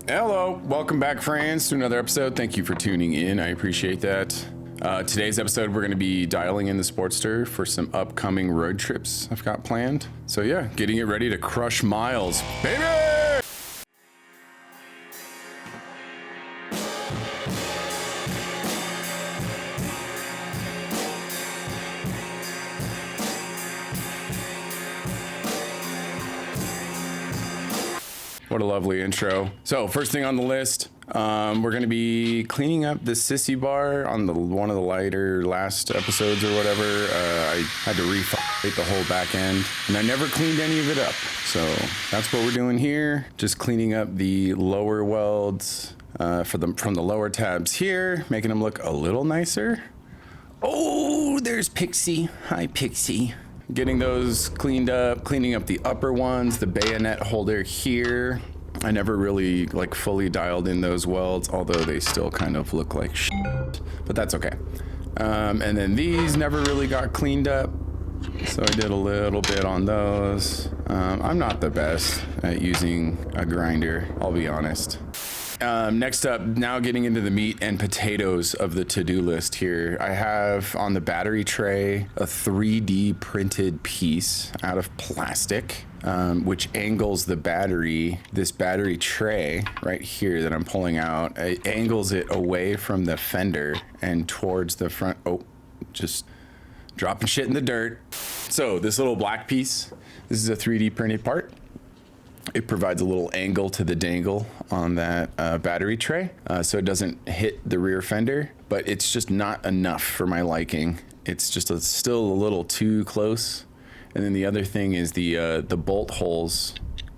Hello, welcome back, friends, to another episode. Thank you for tuning in. I appreciate that. Today's episode, we're going to be dialing in the Sportster for some upcoming road trips I've got planned. So yeah, getting it ready to crush miles, baby! What a lovely intro. So first thing on the list, we're going to be cleaning up the sissy bar on one of the lighter last episodes or whatever. I had to refit the whole back end, and I never cleaned any of it up. So that's what we're doing here. Just cleaning up the lower welds from the lower tabs here, making them look a little nicer. Oh, there's Pixie. Hi, Pixie. Getting those cleaned up, cleaning up the upper ones, the bayonet holder here. I never really fully dialed in those welds, although they still kind of look like shit, but that's okay. And then these never really got cleaned up, so I did a little bit on those. I'm not the best at using a grinder, I'll be honest. Next up, now getting into the meat and potatoes of the to-do list here. I have on the battery tray a 3D printed piece out of plastic, which angles the battery, this battery tray right here that I'm pulling out, it angles it away from the fender and towards the front. Oh, just dropping shit in the dirt. So this little black piece, this is a 3D printed part. It provides a little angle to the dangle on that battery tray, so it doesn't hit the rear fender, but it's just not enough for my liking. It's just still a little too close. And then the other thing is the bolt holes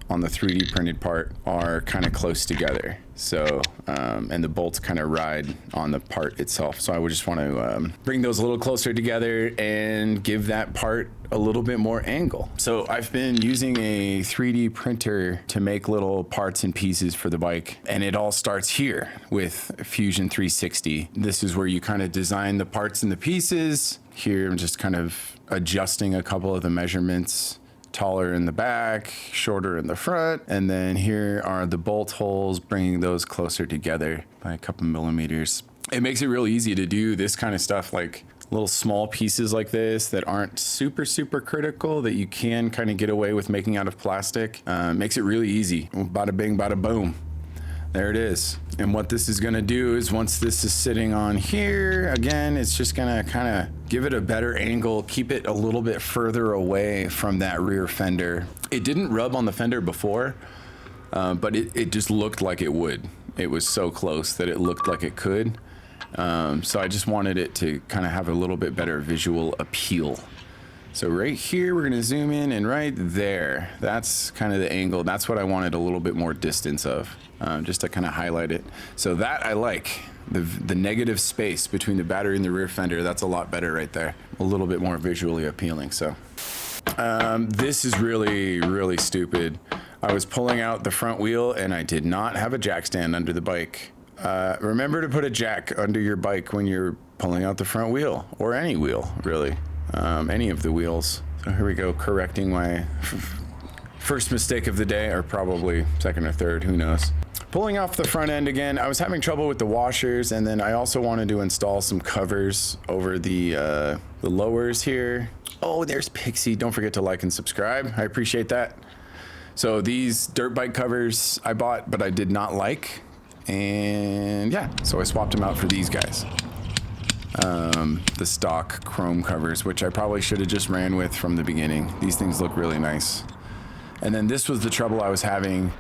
on the 3D printed part are kind of close together. So, and the bolts kind of ride on the part itself. So I would just want to bring those a little closer together and give that part a little bit more angle. So I've been using a 3D printer to make little parts and pieces for the bike. And it all starts here with Fusion 360. This is where you kind of design the parts and the pieces. Here I'm just kind of adjusting a couple of the measurements. Taller in the back, shorter in the front, and then here are the bolt holes, bringing those closer together by a couple millimeters. It makes it real easy to do this kind of stuff, like little small pieces like this that aren't super critical, that you can kind of get away with making out of plastic. Makes it really easy. Bada bing, bada boom. There it is. And what this is gonna do is once this is sitting on here, again, it's just gonna kind of give it a better angle, keep it a little bit further away from that rear fender. It didn't rub on the fender before, but it just looked like it would. It was so close that it looked like it could. So I just wanted it to kind of have a little bit better visual appeal. So right here, we're gonna zoom in, and right there, that's kind of the angle. That's what I wanted a little bit more distance of, just to kind of highlight it. So that I like, the negative space between the battery and the rear fender, that's a lot better right there. A little bit more visually appealing, so. This is really stupid. I was pulling out the front wheel and I did not have a jack stand under the bike. Remember to put a jack under your bike when you're pulling out the front wheel, or any wheel, really. Any of the wheels. So here we go, correcting my first mistake of the day, or probably second or third, who knows. Pulling off the front end again, I was having trouble with the washers, and then I also wanted to install some covers over the lowers here. Oh, there's Pixie. Don't forget to like and subscribe. I appreciate that. So these dirt bike covers I bought, but I did not like. And yeah, so I swapped them out for these guys. The stock chrome covers, which I probably should have just ran with from the beginning. These things look really nice. And then this was the trouble I was having.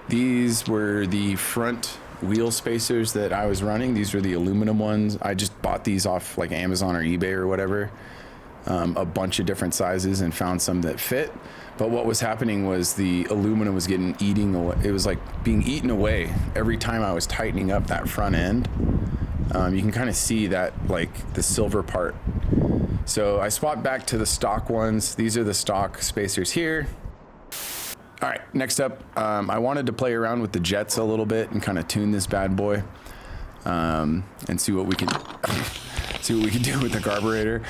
These were the front wheel spacers that I was running. These were the aluminum ones. I just bought these off like Amazon or eBay or whatever. A bunch of different sizes, and found some that fit. But what was happening was the aluminum was eating away. It was like being eaten away every time I was tightening up that front end. You can kind of see that, like, the silver part. So I swapped back to the stock ones. These are the stock spacers here. All right, next up, I wanted to play around with the jets a little bit and kind of tune this bad boy, and see what we can do with the carburetor.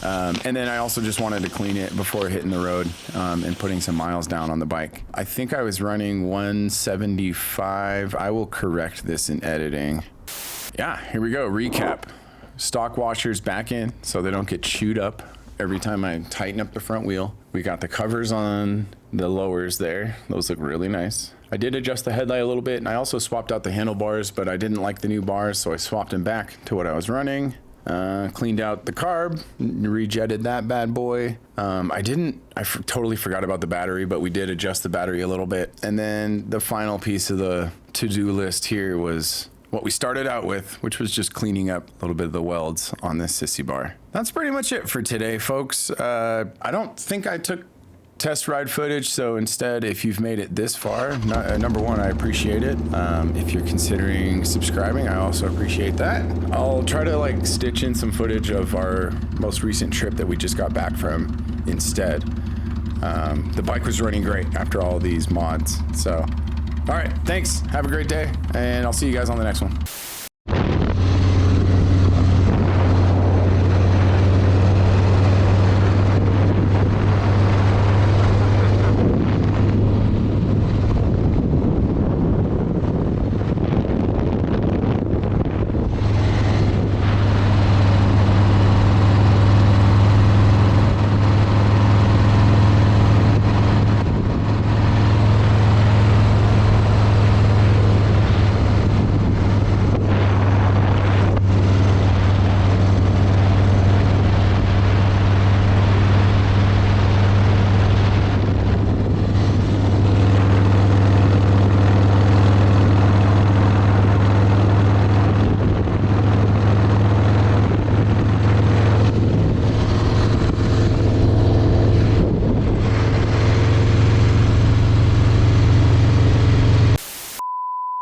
And then I also just wanted to clean it before hitting the road and putting some miles down on the bike. I think I was running 175. I will correct this in editing. Yeah, here we go. Recap. Stock washers back in so they don't get chewed up every time I tighten up the front wheel. We got the covers on the lowers there. Those look really nice. I did adjust the headlight a little bit, and I also swapped out the handlebars, but I didn't like the new bars, so I swapped them back to what I was running. Cleaned out the carb, rejetted that bad boy. Totally forgot about the battery, but we did adjust the battery a little bit. And then the final piece of the to-do list here was what we started out with, which was just cleaning up a little bit of the welds on this sissy bar. That's pretty much it for today, folks. I don't think I took test ride footage, so instead, if you've made it this far, number one, I appreciate it. If you're considering subscribing, I also appreciate that. I'll try to stitch in some footage of our most recent trip that we just got back from instead. The bike was running great after all these mods. So, all right, thanks. Have a great day, and I'll see you guys on the next one.